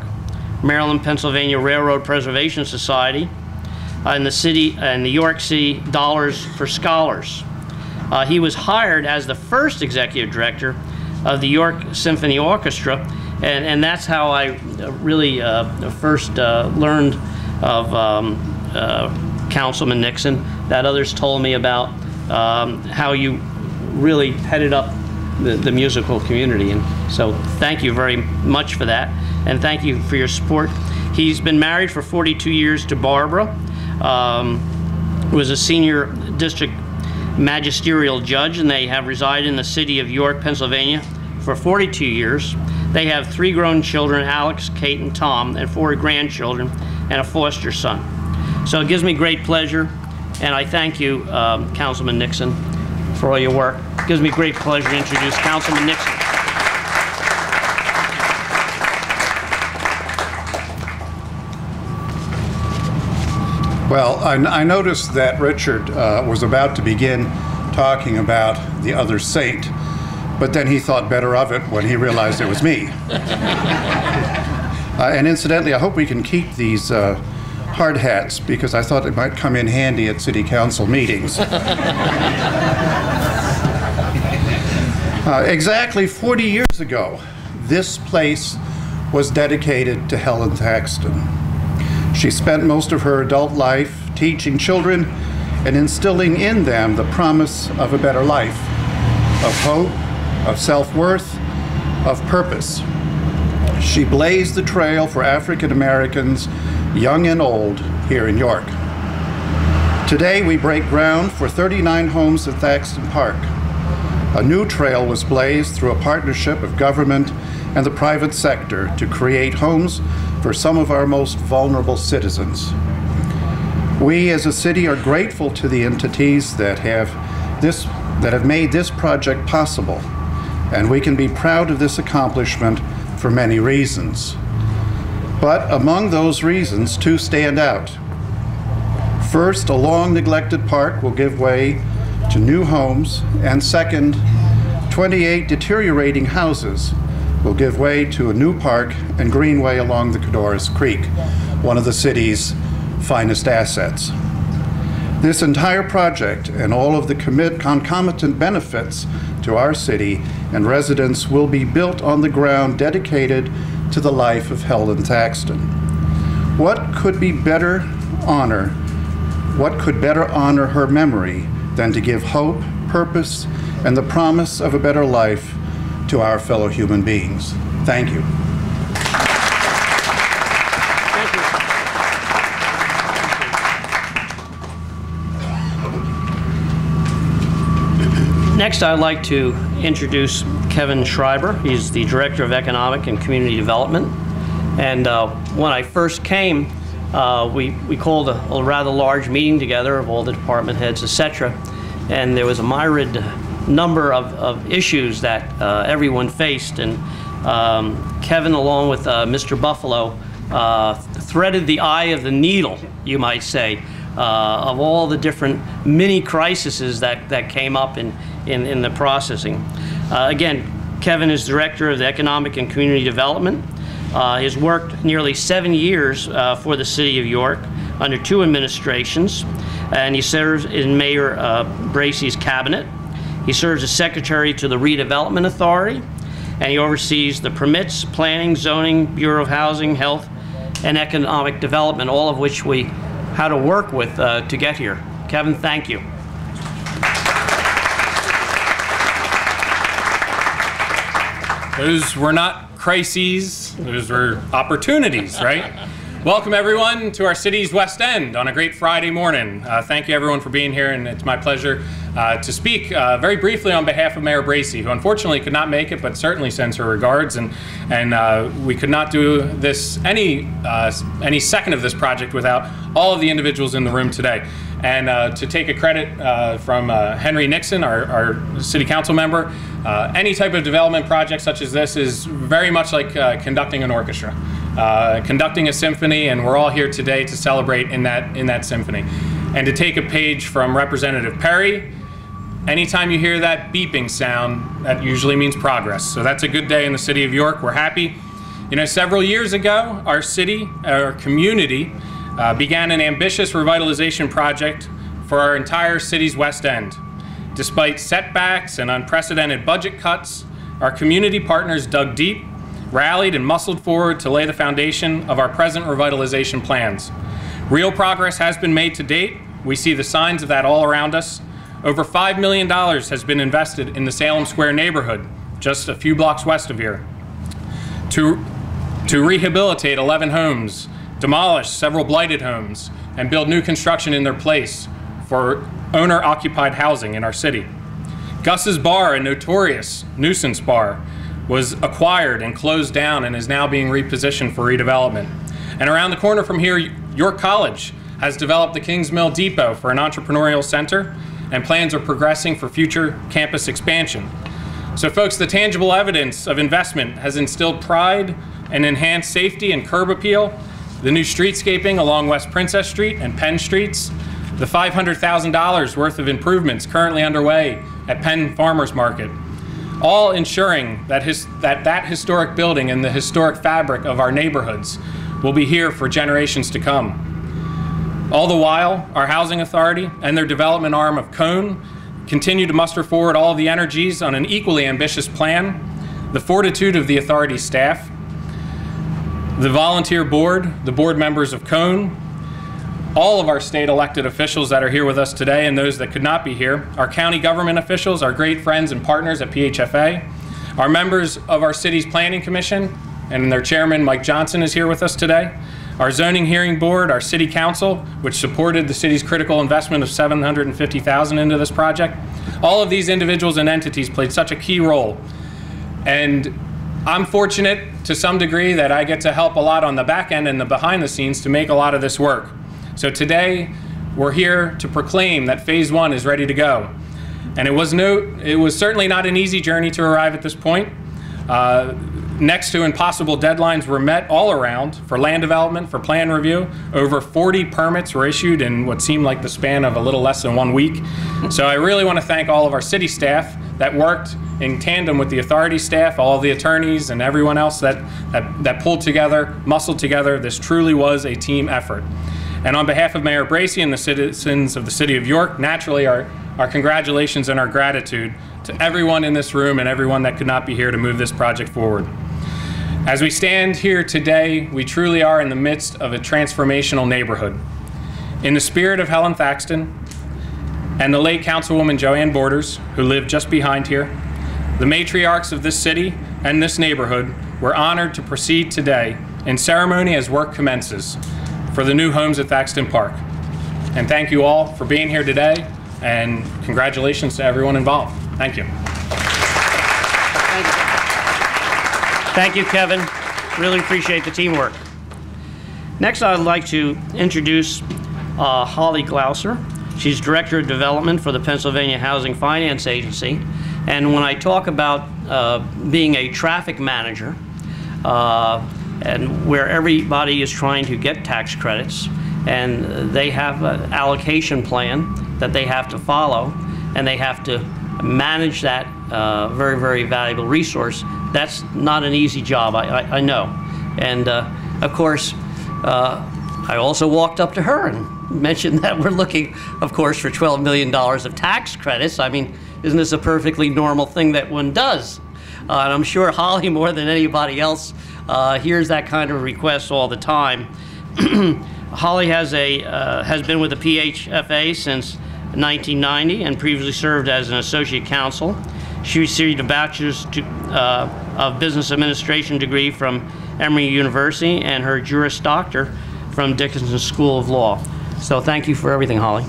Maryland, Pennsylvania Railroad Preservation Society, and the York City Dollars for Scholars. He was hired as the first executive director of the York Symphony Orchestra, and that's how I really first learned of Councilman Nixon, that others told me about how you really headed up the musical community. And so thank you very much for that, and thank you for your support. He's been married for 42 years to Barbara, was a senior district magisterial judge, and they have resided in the city of York, Pennsylvania for 42 years. They have 3 grown children, Alex, Kate, and Tom, and 4 grandchildren, and a foster son. So it gives me great pleasure, and I thank you, Councilman Nixon, for all your work. It gives me great pleasure to introduce Councilman Nixon. Well, I noticed that Richard was about to begin talking about the other saint, but then he thought better of it when he realized it was me. And incidentally, I hope we can keep these hard hats, because I thought it might come in handy at city council meetings. Exactly 40 years ago, this place was dedicated to Helen Thakston. She spent most of her adult life teaching children and instilling in them the promise of a better life, of hope, of self-worth, of purpose. She blazed the trail for African Americans, young and old, here in York. Today we break ground for 39 homes at Thakston Park. A new trail was blazed through a partnership of government and the private sector to create homes for some of our most vulnerable citizens. We as a city are grateful to the entities that have made this project possible, and we can be proud of this accomplishment for many reasons. But among those reasons, two stand out. First, a long neglected park will give way to new homes, and second, 28 deteriorating houses will give way to a new park and greenway along the Codorus Creek, one of the city's finest assets. This entire project and all of the concomitant benefits to our city and residents will be built on the ground dedicated to the life of Helen Thakston. What could better honor her memory than to give hope, purpose, and the promise of a better life to our fellow human beings? Thank you. Next, I'd like to introduce Kevin Schreiber. He's the Director of Economic and Community Development. And when I first came, we called a rather large meeting together of all the department heads, etc. And there was a myriad number of issues that everyone faced. And Kevin, along with Mr. Buffalo, threaded the eye of the needle, you might say, of all the different mini crises that came up in the processing. Again, Kevin is Director of the Economic and Community Development. He's worked nearly 7 years for the City of York under 2 administrations, and he serves in Mayor Bracey's cabinet. He serves as Secretary to the Redevelopment Authority, and he oversees the permits, planning, zoning, Bureau of Housing, Health, and Economic Development, all of which we had to work with to get here. Kevin, thank you. Those were not crises, those were opportunities, right? Welcome everyone to our city's West End on a great Friday morning. Thank you everyone for being here, and it's my pleasure to speak very briefly on behalf of Mayor Bracey, who unfortunately could not make it, but certainly sends her regards. And we could not do this any second of this project without all of the individuals in the room today. And to take a credit from Henry Nixon, our city council member, any type of development project such as this is very much like conducting an orchestra, conducting a symphony, and we're all here today to celebrate in that symphony. And to take a page from Representative Perry, anytime you hear that beeping sound, that usually means progress. So that's a good day in the city of York. We're happy. You know, several years ago, our city, our community, began an ambitious revitalization project for our entire city's West End. Despite setbacks and unprecedented budget cuts, our community partners dug deep, rallied, and muscled forward to lay the foundation of our present revitalization plans. Real progress has been made to date. We see the signs of that all around us. Over $5 million has been invested in the Salem Square neighborhood, just a few blocks west of here, to rehabilitate 11 homes, demolish several blighted homes, and build new construction in their place for owner-occupied housing in our city. Gus's Bar, a notorious nuisance bar, was acquired and closed down and is now being repositioned for redevelopment. And around the corner from here, York College has developed the Kings Mill Depot for an entrepreneurial center, and plans are progressing for future campus expansion. So folks, the tangible evidence of investment has instilled pride and enhanced safety and curb appeal, the new streetscaping along West Princess Street and Penn Streets, the $500,000 worth of improvements currently underway at Penn Farmers Market, all ensuring that that historic building and the historic fabric of our neighborhoods will be here for generations to come. All the while, our housing authority and their development arm of Cone continue to muster forward all of the energies on an equally ambitious plan, the fortitude of the authority staff, the volunteer board, the board members of Cone, all of our state elected officials that are here with us today and those that could not be here, our county government officials, our great friends and partners at PHFA, our members of our city's planning commission, and their chairman, Mike Johnson, is here with us today, our zoning hearing board, our city council, which supported the city's critical investment of $750,000 into this project. All of these individuals and entities played such a key role. And I'm fortunate to some degree that I get to help a lot on the back end and the behind the scenes to make a lot of this work. So today, we're here to proclaim that Phase 1 is ready to go. And it was certainly not an easy journey to arrive at this point. next to impossible deadlines were met all around for land development, for plan review. Over 40 permits were issued in what seemed like the span of a little less than 1 week. So I really want to thank all of our city staff that worked in tandem with the authority staff, all of the attorneys and everyone else that pulled together, muscled together. This truly was a team effort. And on behalf of Mayor Bracey and the citizens of the City of York, naturally our congratulations and our gratitude to everyone in this room and everyone that could not be here to move this project forward. As we stand here today, we truly are in the midst of a transformational neighborhood. In the spirit of Helen Thakston and the late Councilwoman Joanne Borders, who lived just behind here, the matriarchs of this city and this neighborhood were honored to proceed today in ceremony as work commences for the new homes at Thakston Park. And thank you all for being here today, and congratulations to everyone involved. Thank you. Thank you, Kevin. Really appreciate the teamwork. Next, I'd like to introduce Holly Glouser. She's Director of Development for the Pennsylvania Housing Finance Agency. And when I talk about being a traffic manager, and where everybody is trying to get tax credits, and they have an allocation plan that they have to follow, and they have to manage that very, very valuable resource. That's not an easy job, I know. And of course, I also walked up to her and mentioned that we're looking, of course, for $12 million of tax credits. I mean, isn't this a perfectly normal thing that one does? And I'm sure Holly, more than anybody else, hears that kind of request all the time. Holly has been with the PHFA since 1990 and previously served as an associate counsel. She received a bachelor's of business administration degree from Emory University and her Juris Doctor from Dickinson School of Law. So thank you for everything, Holly.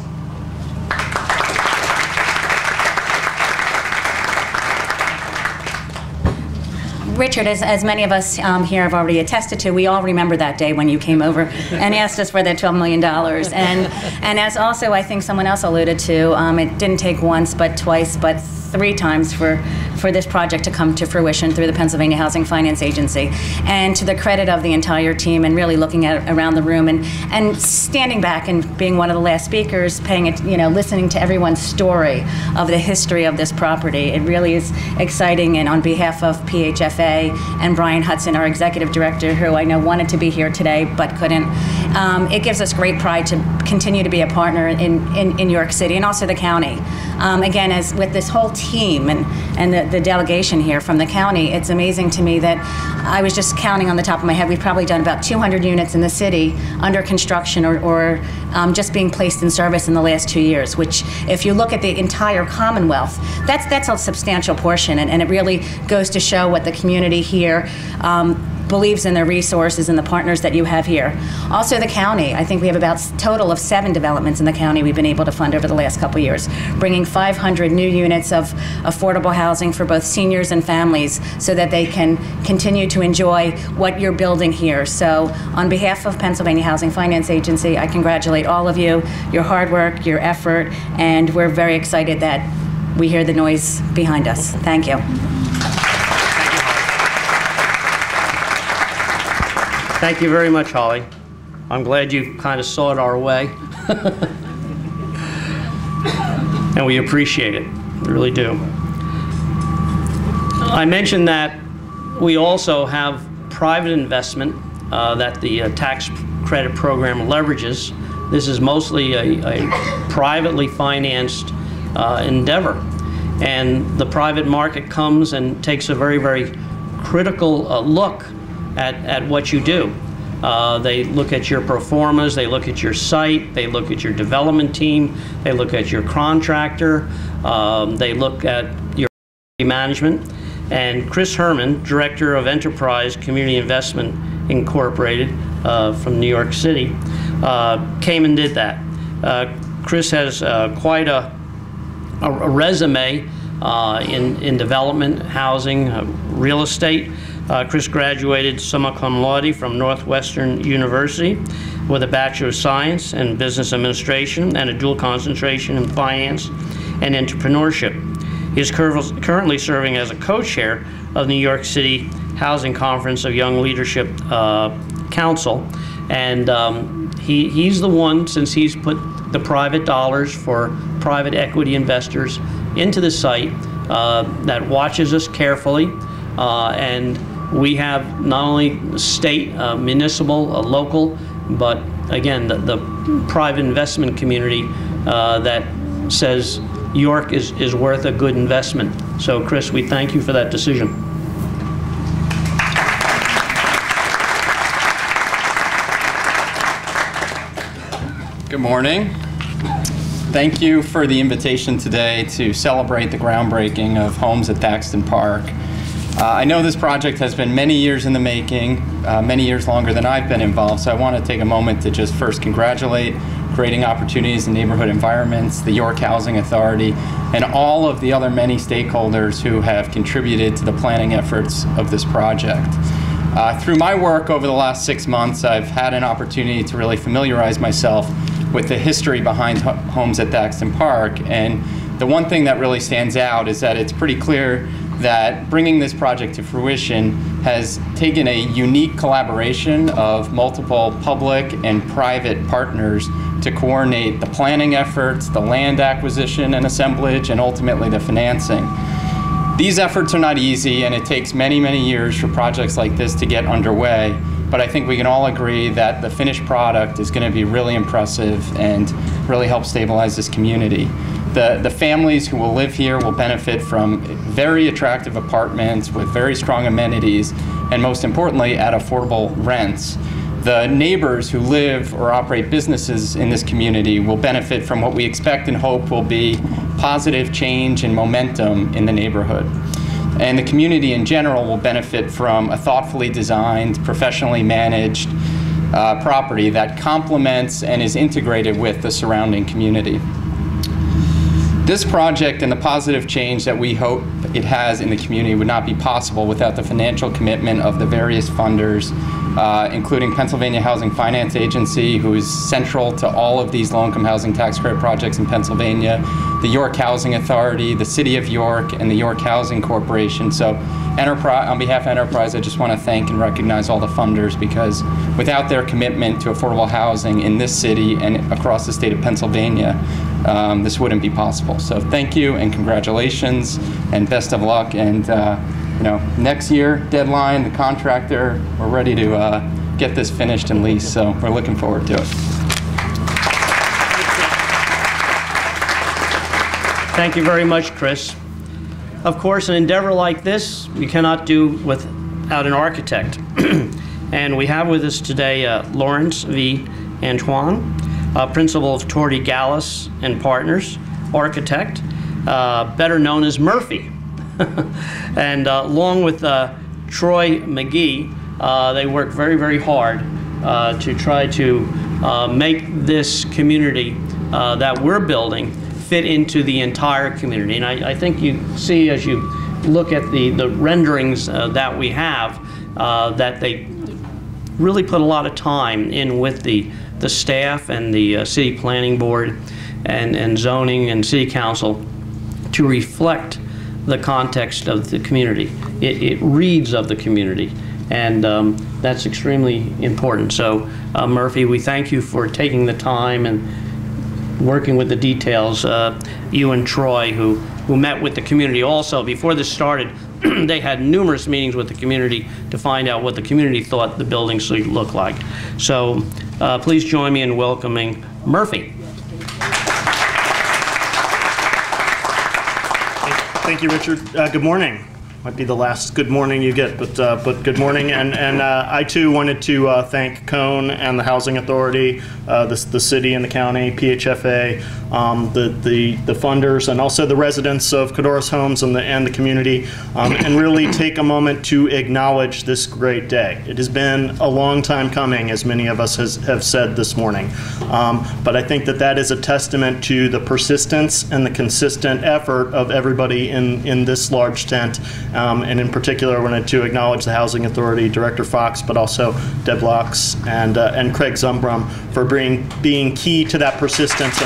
Richard, as many of us here have already attested to, we all remember that day when you came over and asked us for that $12 million. And as also I think someone else alluded to, it didn't take once, but twice, but 3 times for this project to come to fruition through the Pennsylvania Housing Finance Agency. And to the credit of the entire team, and really looking at around the room and standing back and being one of the last speakers, paying it, listening to everyone's story of the history of this property. It really is exciting. And on behalf of PHFA and Brian Hudson, our executive director, who I know wanted to be here today but couldn't, it gives us great pride to continue to be a partner in New York City and also the county. Again, as with this whole team and the delegation here from the county, it's amazing to me that I was just counting on the top of my head, we've probably done about 200 units in the city under construction or just being placed in service in the last 2 years, which if you look at the entire Commonwealth, that's a substantial portion, and it really goes to show what the community here believes in their resources and the partners that you have here. Also the county, I think we have about a total of 7 developments in the county we've been able to fund over the last couple years, bringing 500 new units of affordable housing for both seniors and families so that they can continue to enjoy what you're building here. So on behalf of Pennsylvania Housing Finance Agency, I congratulate all of you, your hard work, your effort, and we're very excited that we hear the noise behind us. Thank you. Thank you very much, Holly. I'm glad you kind of saw it our way. And we appreciate it, we really do. I mentioned that we also have private investment that the tax credit program leverages. This is mostly a privately financed endeavor. And the private market comes and takes a very, very critical look at what you do. They look at your pro formas, they look at your site, they look at your development team, they look at your contractor, they look at your management. And Chris Herman, Director of Enterprise Community Investment Incorporated from New York City, came and did that. Chris has quite a resume in development, housing, real estate. Chris graduated summa cum laude from Northwestern University with a Bachelor of Science in Business Administration and a dual concentration in Finance and Entrepreneurship. He is currently serving as a co-chair of the New York City Housing Conference of Young Leadership Council. And he's the one, since he's put the private dollars for private equity investors into the site, that watches us carefully. And we have not only state, municipal, local, but again, the private investment community that says York is worth a good investment. So Chris, we thank you for that decision. Good morning. Thank you for the invitation today to celebrate the groundbreaking of homes at Thakston Park. I know this project has been many years in the making, many years longer than I've been involved, so I want to take a moment to just first congratulate Creating Opportunities in Neighborhood Environments, the York Housing Authority, and all of the other many stakeholders who have contributed to the planning efforts of this project. Through my work over the last 6 months, I've had an opportunity to really familiarize myself with the history behind homes at Thakston Park, and the one thing that really stands out is that it's pretty clear that bringing this project to fruition has taken a unique collaboration of multiple public and private partners to coordinate the planning efforts, the land acquisition and assemblage, and ultimately the financing. These efforts are not easy, and it takes many, many years for projects like this to get underway, but I think we can all agree that the finished product is going to be really impressive and really help stabilize this community. The families who will live here will benefit from very attractive apartments with very strong amenities, and most importantly, at affordable rents. The neighbors who live or operate businesses in this community will benefit from what we expect and hope will be positive change and momentum in the neighborhood. And the community in general will benefit from a thoughtfully designed, professionally managed property that complements and is integrated with the surrounding community. This project and the positive change that we hope it has in the community would not be possible without the financial commitment of the various funders, including Pennsylvania Housing Finance Agency, who is central to all of these low-income housing tax credit projects in Pennsylvania, the York Housing Authority, the City of York, and the York Housing Corporation. So on behalf of Enterprise, I just want to thank and recognize all the funders, because without their commitment to affordable housing in this city and across the state of Pennsylvania, this wouldn't be possible. So thank you and congratulations and best of luck. And next year, deadline, the contractor, we're ready to get this finished and leased. So we're looking forward to it. Thank you very much, Chris. Of course, an endeavor like this we cannot do without an architect. And we have with us today Lawrence V. Antoine, principal of Torty Gallus and Partners, architect, better known as Murphy. And along with Troy McGee, they work very, very hard to try to make this community that we're building fit into the entire community. And I think you see, as you look at the renderings that we have, that they really put a lot of time in with the staff and the city planning board and zoning and city council to reflect the context of the community. It reads of the community, and that's extremely important. So Murphy, we thank you for taking the time and working with the details. You and Troy, who met with the community also before this started, they had numerous meetings with the community to find out what the community thought the building should look like. So please join me in welcoming Murphy. Thank you, Richard. Good morning. Might be the last good morning you get, but good morning. And I too wanted to thank Cone and the Housing Authority, the city and the county, PHFA, the funders, and also the residents of Codorus Homes and the community, and really take a moment to acknowledge this great day. It has been a long time coming, as many of us have said this morning, but I think that is a testament to the persistence and the consistent effort of everybody in this large tent. And in particular, I wanted to acknowledge the Housing Authority, Director Fox, but also Deb Locks and Craig Zumbrum for being key to that persistence.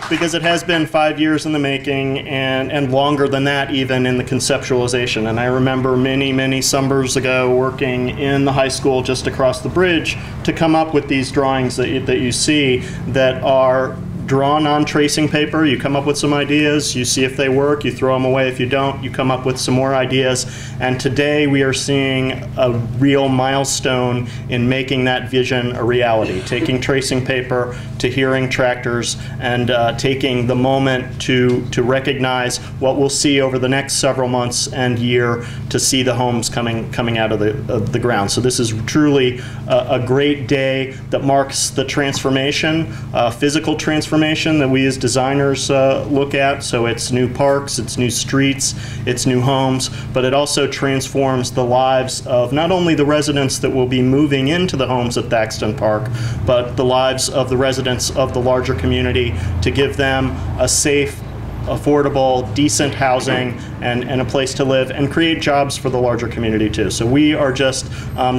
because it has been 5 years in the making and longer than that even in the conceptualization. And I remember many summers ago working in the high school just across the bridge to come up with these drawings that you see that are drawn on tracing paper. You come up with some ideas, you see if they work, you throw them away. If you don't, you come up with some more ideas. And today we are seeing a real milestone in making that vision a reality, taking tracing paper to hearing tractors and taking the moment to recognize what we'll see over the next several months and year to see the homes coming out of the ground. So this is truly a great day that marks the transformation, physical transformation that we as designers look at. So it's new parks, it's new streets, it's new homes, but it also transforms the lives of not only the residents that will be moving into the homes at Thakston Park, but the lives of the residents of the larger community, to give them a safe, affordable, decent housing and a place to live, and create jobs for the larger community too. So we are just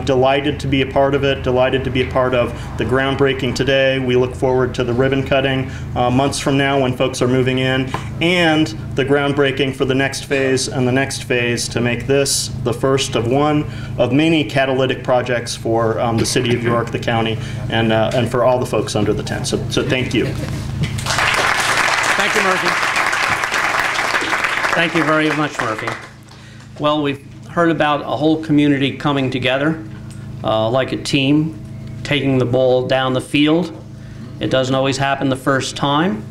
delighted to be a part of it, delighted to be a part of the groundbreaking today. We look forward to the ribbon cutting months from now when folks are moving in, and the groundbreaking for the next phase and the next phase to make this the first of one of many catalytic projects for the city of York, the county, and for all the folks under the tent. So thank you. Thank you, Murphy. Thank you very much, Murphy. Well, we've heard about a whole community coming together like a team, taking the ball down the field. It doesn't always happen the first time,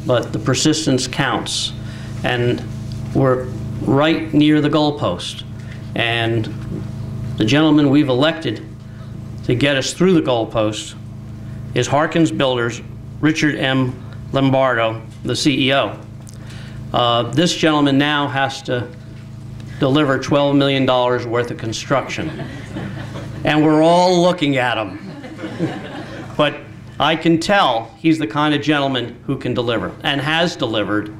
but the persistence counts. And we're right near the goalpost. And the gentleman we've elected to get us through the goalpost is Harkins Builders, Richard M. Lombardo, the CEO. This gentleman now has to deliver $12 million worth of construction. And we're all looking at him. But I can tell he's the kind of gentleman who can deliver, and has delivered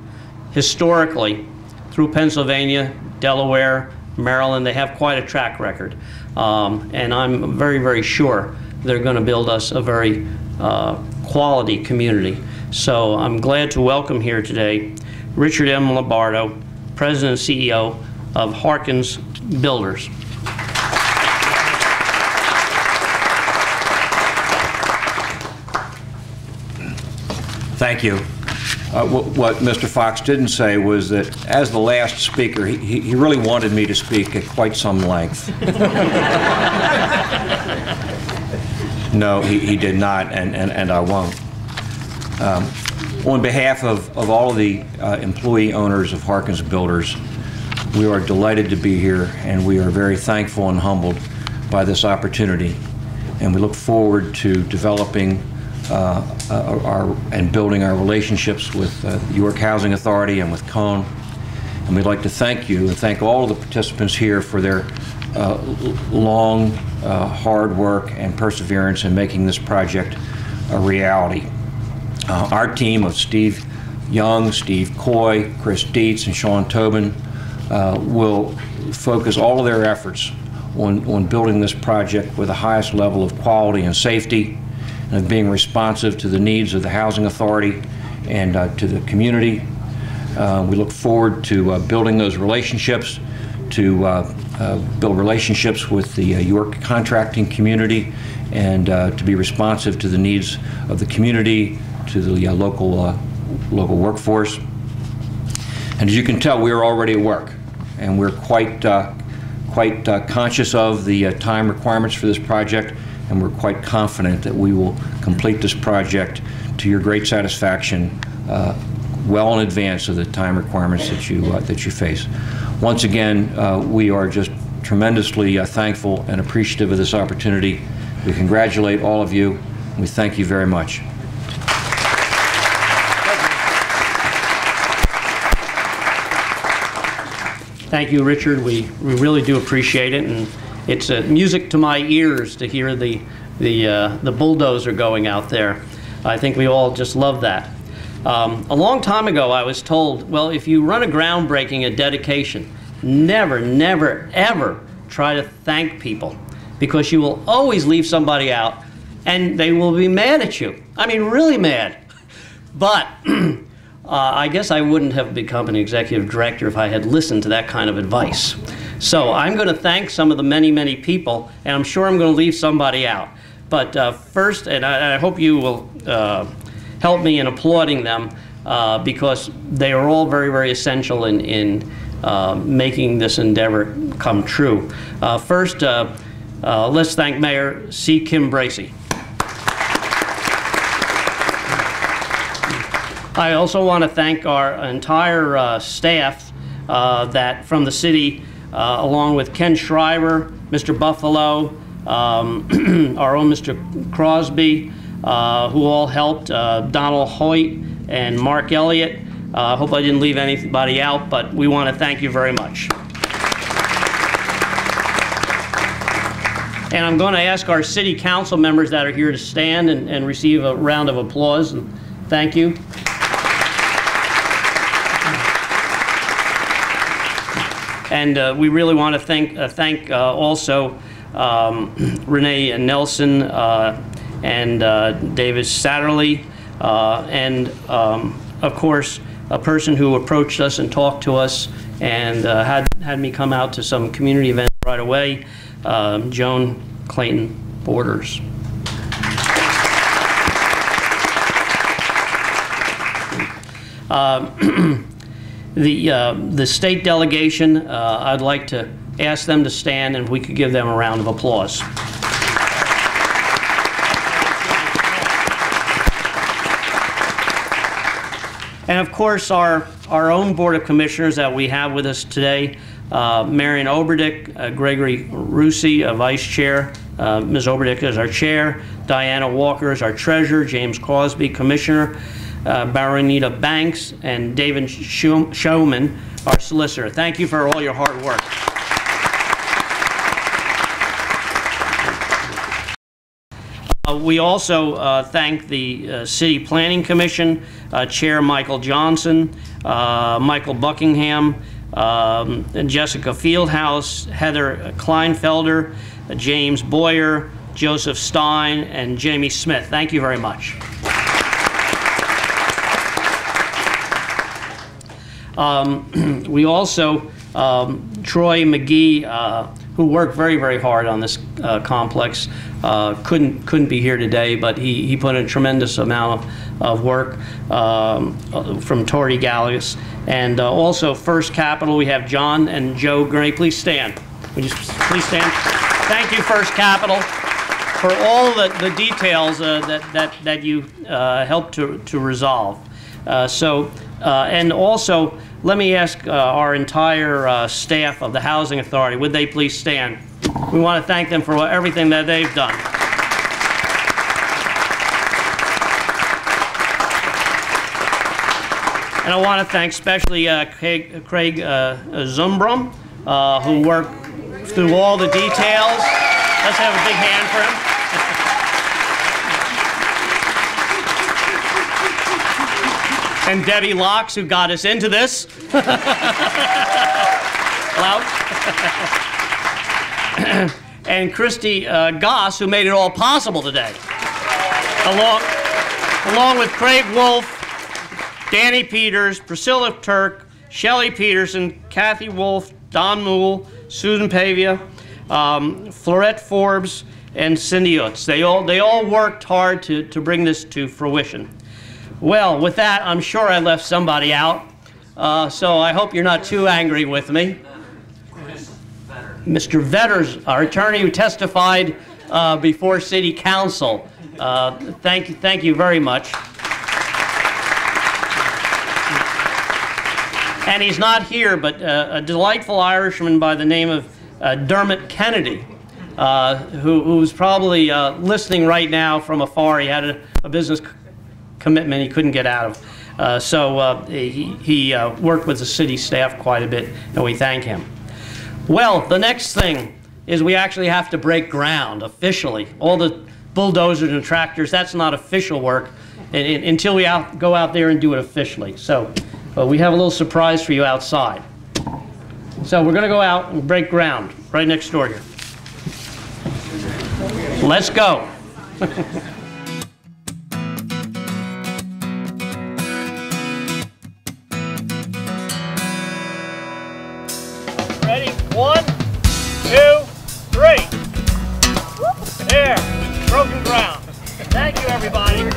historically through Pennsylvania, Delaware, Maryland. They have quite a track record. And I'm very sure they're going to build us a very quality community. So I'm glad to welcome here today Richard M. Lombardo, President and CEO of Harkins Builders. Thank you. What Mr. Fox didn't say was that as the last speaker, he really wanted me to speak at quite some length. No, he did not, and I won't. On behalf of all of the employee owners of Harkins Builders, we are delighted to be here, and we are very thankful and humbled by this opportunity. And we look forward to developing and building our relationships with the York Housing Authority and with Cone. And we'd like to thank you and thank all of the participants here for their long, hard work and perseverance in making this project a reality. Our team of Steve Young, Steve Coy, Chris Dietz, and Sean Tobin will focus all of their efforts on building this project with the highest level of quality and safety, and being responsive to the needs of the Housing Authority and to the community. We look forward to building those relationships, to build relationships with the York contracting community, and to be responsive to the needs of the community, to the local workforce. And as you can tell, we are already at work, and we're quite conscious of the time requirements for this project, and we're quite confident that we will complete this project to your great satisfaction well in advance of the time requirements that you face. Once again, we are just tremendously thankful and appreciative of this opportunity. We congratulate all of you, and we thank you very much. Thank you, Richard. We really do appreciate it, and it's music to my ears to hear the bulldozer going out there. I think we all just love that. A long time ago, I was told, well, if you run a groundbreaking, a dedication, never, ever try to thank people, because you will always leave somebody out, and they will be mad at you. I mean, really mad. But I guess I wouldn't have become an executive director if I had listened to that kind of advice. So I'm going to thank some of the many, many people, and I'm sure I'm going to leave somebody out. But first, and I hope you will help me in applauding them, because they are all very, very essential in making this endeavor come true. First, let's thank Mayor C. Kim Bracey. I also want to thank our entire staff that from the city, along with Ken Schreiber, Mr. Buffalo, our own Mr. Crosby, who all helped, Donald Hoyt and Mark Elliott. I hope I didn't leave anybody out, but we want to thank you very much. And I'm going to ask our city council members that are here to stand and receive a round of applause. And thank you. And we really want to thank also Renee Nelson and David Satterley, and of course a person who approached us and talked to us and had me come out to some community events right away, Joan Clayton Borders. The state delegation, I'd like to ask them to stand, and if we could give them a round of applause. And of course, our own Board of Commissioners that we have with us today, Marion Oberdick, Gregory Rusi, Vice Chair, Ms. Oberdick is our Chair, Diana Walker is our Treasurer, James Crosby, Commissioner, Baronita Banks, and David Showman, our Solicitor. Thank you for all your hard work. We also thank the City Planning Commission, Chair Michael Johnson, Michael Buckingham, and Jessica Fieldhouse, Heather Kleinfelder, James Boyer, Joseph Stein, and Jamie Smith. Thank you very much. We also, Troy McGee, who worked very, very hard on this complex, couldn't be here today, but he put in a tremendous amount of work from Tori Gallius. And also First Capital, we have John and Joe Gurney. Please stand. Would you please stand? Thank you, First Capital, for all the details that you helped to resolve. And also, let me ask our entire staff of the Housing Authority, would they please stand? We want to thank them for everything that they've done. And I want to thank especially Craig Zumbrum, who worked through all the details. Let's have a big hand for him. And Debbie Locks, who got us into this. And Christy Goss, who made it all possible today. Along with Craig Wolf, Danny Peters, Priscilla Turk, Shelley Peterson, Kathy Wolf, Don Moole, Susan Pavia, Florette Forbes, and Cindy Utz. They all worked hard to bring this to fruition. Well, with that, I'm sure I left somebody out, so I hope you're not too angry with me. Mr. Vetters, our attorney who testified before City Council. Thank you very much. And he's not here, but a delightful Irishman by the name of Dermot Kennedy, who's probably listening right now from afar. He had a business commitment he couldn't get out of. So he worked with the city staff quite a bit, and we thank him. Well, the next thing is we actually have to break ground officially. All the bulldozers and tractors, that's not official work until we go out there and do it officially. So we have a little surprise for you outside. So we're going to go out and break ground right next door here. Let's go. 1, 2, 3. There, broken ground. Thank you, everybody.